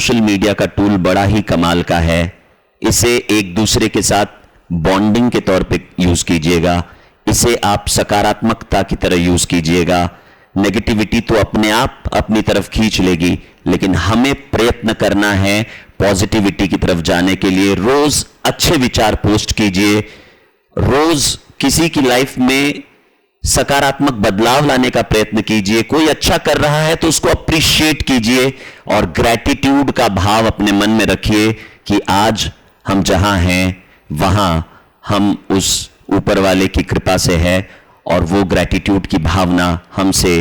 Social media का tool बड़ा ही कमाल का है। इसे एक दूसरे के साथ बॉन्डिंग के तौर पे यूज कीजिएगा, इसे आप सकारात्मकता की तरह यूज कीजिएगा। नेगेटिविटी तो अपने आप अपनी तरफ खींच लेगी, लेकिन हमें प्रयत्न करना है पॉजिटिविटी की तरफ जाने के लिए। रोज अच्छे विचार पोस्ट कीजिए, रोज किसी की लाइफ में सकारात्मक बदलाव लाने का प्रयत्न कीजिए। कोई अच्छा कर रहा है तो उसको अप्रिशिएट कीजिए और ग्रैटिट्यूड का भाव अपने मन में रखिए कि आज हम जहां हैं वहां हम उस ऊपर वाले की कृपा से है, और वो ग्रैटिट्यूड की भावना हमसे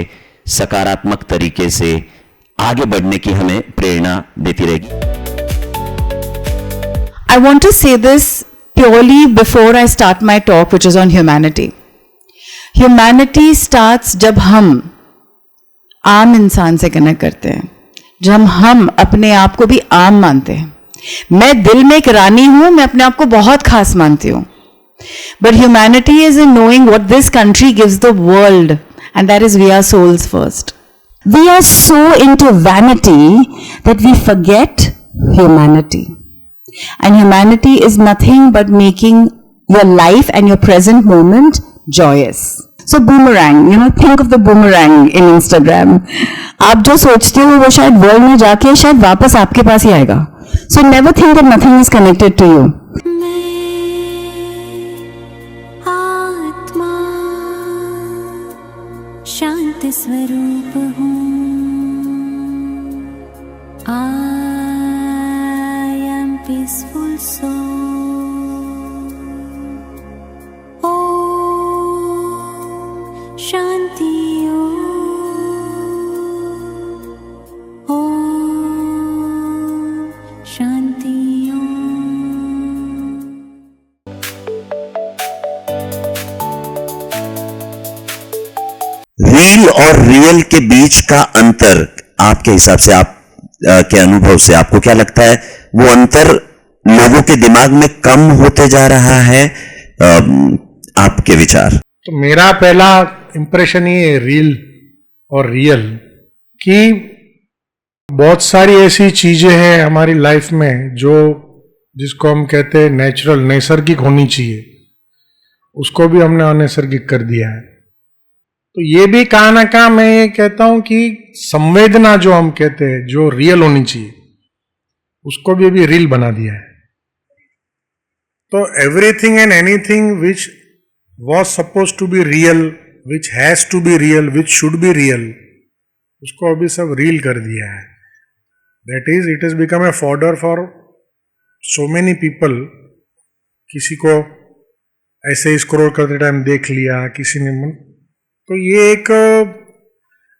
सकारात्मक तरीके से आगे बढ़ने की हमें प्रेरणा देती रहेगी। I want to say this purely before I start my talk, which is on humanity. Humanity starts जब हम आम इंसान से कनेक्ट करते हैं, जब हम अपने आप को भी आम मानते हैं। मैं दिल में एक रानी हूं, मैं अपने आप को बहुत खास मानती हूं। But humanity is in knowing what this country gives the world, and that is we are souls first. We are so into vanity that we forget humanity. And humanity is nothing but making your life and your present moment joyous. So boomerang, think of the boomerang in Instagram. आप जो सोचते हो वो शायद world में जाके शायद वापस आपके पास ही आएगा. So never think that nothing is connected to you. आत्मा शांति स्वरूप हूँ, I am peaceful soul. ओम शांति ओम शांति ओम। रील और रियल के बीच का अंतर आपके हिसाब से, आप के अनुभव से आपको क्या लगता है? वो अंतर लोगों के दिमाग में कम होते जा रहा है? आपके विचार? तो मेरा पहला इंप्रेशन ये है रील और रियल कि बहुत सारी ऐसी चीजें हैं हमारी लाइफ में जो जिसको हम कहते हैं नेचुरल, नैसर्गिक होनी चाहिए, उसको भी हमने अनैसर्गिक कर दिया है। तो ये भी कहाँ ना कहाँ मैं ये कहता हूं कि संवेदना जो हम कहते हैं जो रियल होनी चाहिए उसको भी अभी रील बना दिया है। तो everything and anything which was suppose to be real, which has to be real, which should be real, उसको अभी सब रील कर दिया है। That is it is become a fodder for so many people. किसी को ऐसे ही स्क्रॉल करते टाइम देख लिया किसी ने, तो ये एक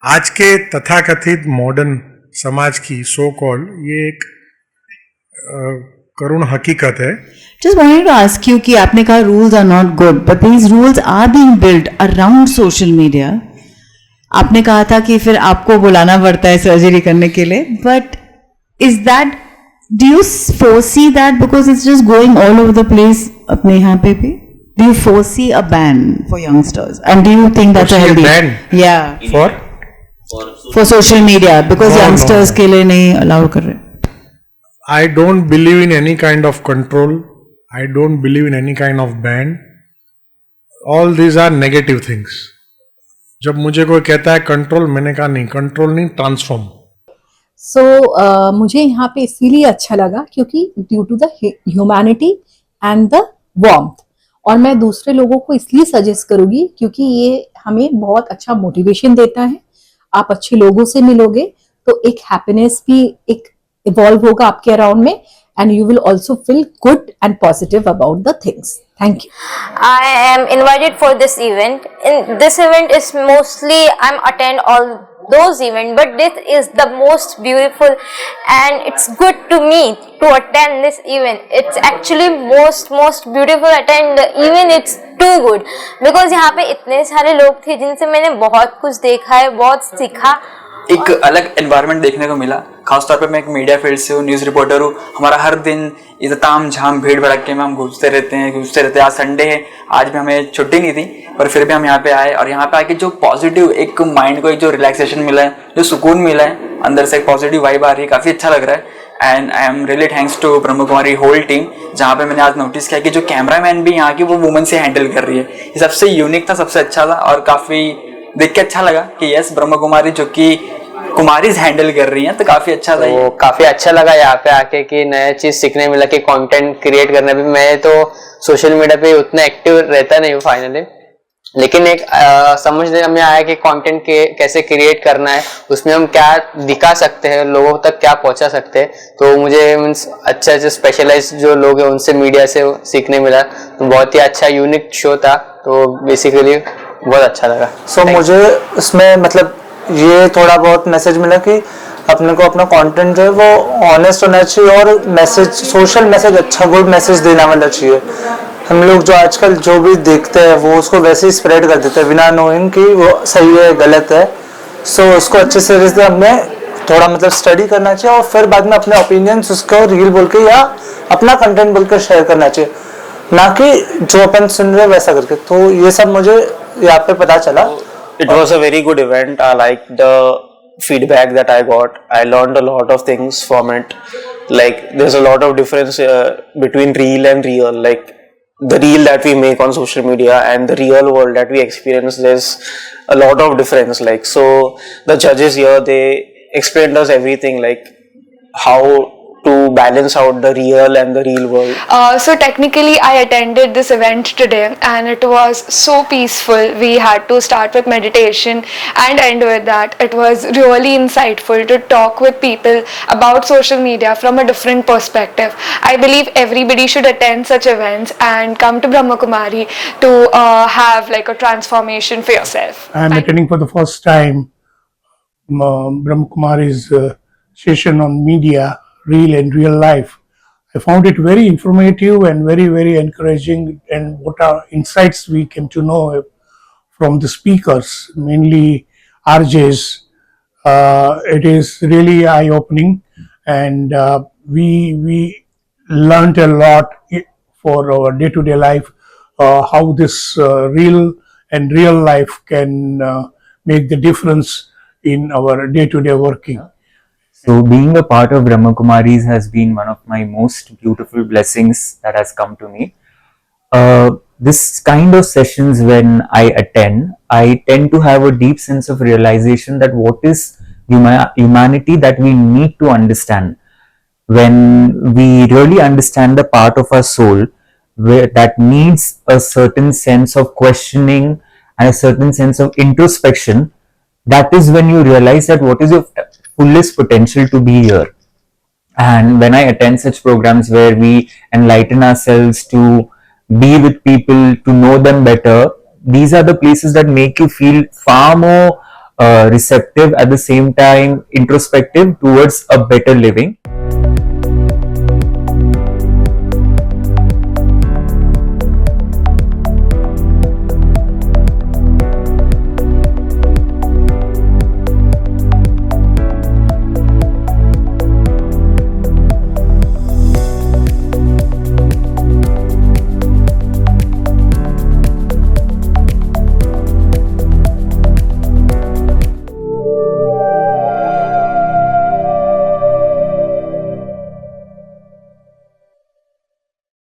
आज के तथाकथित मॉडर्न समाज की सो कॉल्ड ये एक करुण हकीकत है। Just wanted to ask you कि आपने कहा rules are not good, but these rules are being built around social media. आपने कहा था कि फिर आपको बुलाना पड़ता है सर्जरी करने के लिए, but is that, do you foresee that because it's just going all over the place अपने यहाँ पे भी? Do you foresee a ban for youngsters? And do you think that's a healthy? Ban? Yeah. For social media because No, youngsters no. के लिए नहीं allow कर रहे. I don't believe in any kind of control. I don't believe in any kind of ban. All these are negative things. जब मुझे कोई कहता है कंट्रोल, मैंने कहा नहीं, कंट्रोल नहीं, ट्रांसफॉर्म। सो मुझे यहाँ पे इसीलिए अच्छा लगा क्योंकि due to the humanity and the warmth, और मैं दूसरे लोगों को इसलिए सजेस्ट करूंगी क्योंकि ये हमें बहुत अच्छा मोटिवेशन देता है। आप अच्छे लोगों से मिलोगे तो एक हैप्पीनेस भी एक इवॉल्व होगा आपके अराउंड में, and you will also feel good and positive about the things. Thank you. I am invited for this event. In this event is mostly I'm attend all those events, but this is the most beautiful and it's good to me to attend this event. It's actually most beautiful attend the event. It's too good because यहाँ पे इतने सारे लोग थे जिनसे मैंने बहुत कुछ देखा है, बहुत सीखा। एक अलग एनवायरनमेंट देखने को मिला। खासतौर पे मैं एक मीडिया फील्ड से हूँ, न्यूज़ रिपोर्टर हूँ। हमारा हर दिन इधर ताम झाम भीड़ भड़के में हम घुसते रहते हैं। आज संडे है, आज भी हमें छुट्टी नहीं थी, पर फिर भी हम यहाँ पे आए और यहाँ पे आके जो पॉजिटिव एक माइंड को एक जो रिलैक्सेशन मिला है, जो सुकून मिला है, अंदर से एक पॉजिटिव वाइब आ रही है, काफ़ी अच्छा लग रहा है। And I am really thanks to Brahma Kumari whole team, जहाँ पे मैंने आज नोटिस किया कि जो कैमरामैन भी यहाँ की वो वुमन से हैंडल कर रही है। ये सबसे यूनिक था, सबसे अच्छा था और काफ़ी देख के अच्छा लगा कि यस ब्रह्म कुमारी जो कि कुमारीज हैंडल कर रही हैं, तो काफ़ी अच्छा था। तो काफ़ी अच्छा लगा यहाँ पे आके कि नया चीज़ सीखने मिला कि कंटेंट क्रिएट करना भी। मैं तो सोशल मीडिया पे उतना एक्टिव रहता नहीं हूँ फाइनली, लेकिन एक समझने में आया कि कंटेंट कैसे क्रिएट करना है, उसमें हम क्या दिखा सकते हैं, लोगों तक क्या पहुंचा सकते हैं। तो मुझे मीन्स अच्छे स्पेशलाइज जो लोग हैं उनसे मीडिया से सीखने मिला। तो बहुत ही अच्छा यूनिक शो था, तो बेसिकली बहुत अच्छा लगा। सो मुझे उसमें मतलब ये थोड़ा बहुत मैसेज मिला कि अपने को अपना कंटेंट जो है वो ऑनेस्ट होना चाहिए और मैसेज, सोशल मैसेज, अच्छा गुड मैसेज देना वाला चाहिए। हम लोग जो आजकल जो भी देखते हैं वो उसको वैसे ही स्प्रेड कर देते हैं बिना नोइंग कि वो सही है गलत है। सो उसको अच्छे से हमें थोड़ा मतलब स्टडी करना चाहिए और फिर बाद में अपने ओपिनियंस उसको रील बोल के या अपना कंटेंट बोल के शेयर करना चाहिए, ना कि जो अपन सुन रहे वैसा करके। तो ये सब मुझे यहाँ पे पता चला। It was a very good event. I liked the feedback that I got. I learned a lot of things from it. Like there's a lot of difference between real and real. Like the reel that we make on social media and the real world that we experience, there's a lot of difference. Like so, the judges here, they explained us everything, like how to balance out the real and the real world. So technically I attended this event today and it was so peaceful. We had to start with meditation and end with that. It was really insightful to talk with people about social media from a different perspective. I believe everybody should attend such events and come to Brahma Kumari to have like a transformation for yourself. I am attending for the first time Brahma Kumari's session on media, real and real life. I found it very informative and very, very encouraging, and what are insights we came to know from the speakers, mainly RJs. It is really eye-opening, and we learned a lot for our day-to-day life, how this real and real life can make the difference in our day-to-day working. So being a part of Brahma Kumaris has been one of my most beautiful blessings that has come to me. This kind of sessions when I attend, I tend to have a deep sense of realization that what is humanity that we need to understand. When we really understand the part of our soul that needs a certain sense of questioning and a certain sense of introspection, that is when you realize that what is your fullest potential to be here. And when I attend such programs where we enlighten ourselves to be with people, to know them better, these are the places that make you feel far more receptive, at the same time introspective towards a better living.